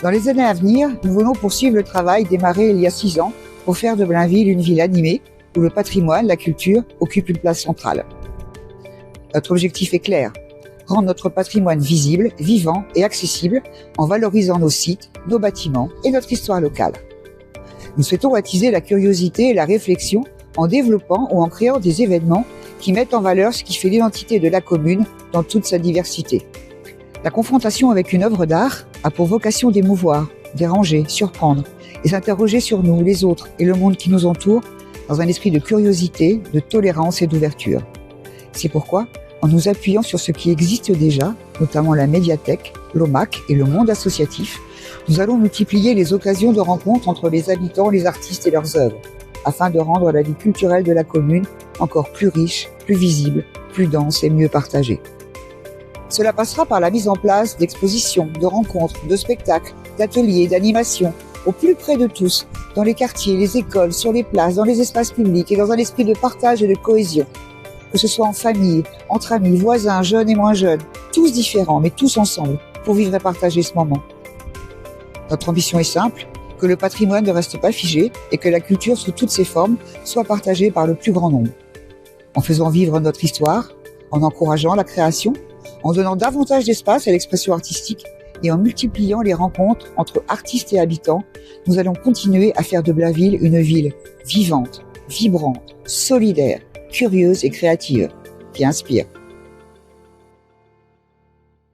Dans les années à venir, nous voulons poursuivre le travail démarré il y a 6 ans pour faire de Blainville une ville animée où le patrimoine, la culture occupent une place centrale. Notre objectif est clair, rendre notre patrimoine visible, vivant et accessible en valorisant nos sites, nos bâtiments et notre histoire locale. Nous souhaitons attiser la curiosité et la réflexion en développant ou en créant des événements qui mettent en valeur ce qui fait l'identité de la commune dans toute sa diversité. La confrontation avec une œuvre d'art a pour vocation d'émouvoir, déranger, surprendre et s'interroger sur nous, les autres et le monde qui nous entoure dans un esprit de curiosité, de tolérance et d'ouverture. C'est pourquoi, en nous appuyant sur ce qui existe déjà, notamment la médiathèque, l'OMAC et le monde associatif, nous allons multiplier les occasions de rencontres entre les habitants, les artistes et leurs œuvres, afin de rendre la vie culturelle de la commune encore plus riche, plus visible, plus dense et mieux partagée. Cela passera par la mise en place d'expositions, de rencontres, de spectacles, d'ateliers, d'animations, au plus près de tous, dans les quartiers, les écoles, sur les places, dans les espaces publics et dans un esprit de partage et de cohésion. Que ce soit en famille, entre amis, voisins, jeunes et moins jeunes, tous différents, mais tous ensemble, pour vivre et partager ce moment. Notre ambition est simple, que le patrimoine ne reste pas figé et que la culture sous toutes ses formes soit partagée par le plus grand nombre. En faisant vivre notre histoire, en encourageant la création, en donnant davantage d'espace à l'expression artistique et en multipliant les rencontres entre artistes et habitants, nous allons continuer à faire de Blainville une ville vivante, vibrante, solidaire, curieuse et créative, qui inspire.